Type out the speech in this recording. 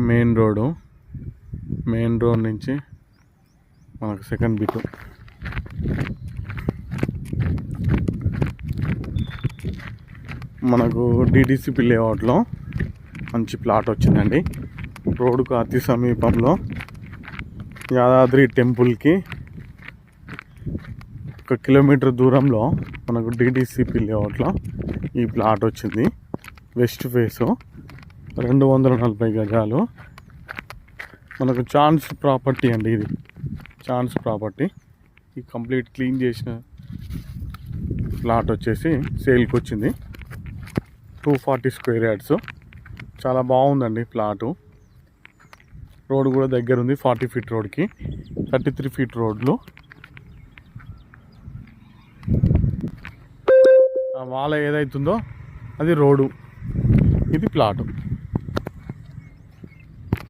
Main road నుంచి మనకు second bit. మనకు డిటిసిపి లేఅవుట్లో మంచి ప్లాట్ వచ్చిందండి. రోడ్డుకు అతి సమీపంలో యాదాద్రి టెంపుల్కి 1 కిలోమీటర్ దూరంలో మనకు డిటిసిపి లేఅవుట్లో ఈ ప్లాట్ వచ్చింది. వెస్ట్ ఫేసు 240 గజాలు. మనకు ఛాన్స్ ప్రాపర్టీ అండి, ఇది ఛాన్స్ ప్రాపర్టీ. ఈ కంప్లీట్ క్లీన్ చేసిన ప్లాట్ వచ్చేసి సేల్కి వచ్చింది. 240 స్క్వేర్ యార్డ్స్. చాలా బాగుందండి ప్లాటు. రోడ్ కూడా దగ్గర ఉంది. 40 ఫీట్ రోడ్కి 33 ఫీట్ రోడ్లు. ఆ వాల ఏదైతుందో అది రోడ్డు, ఇది ప్లాటు.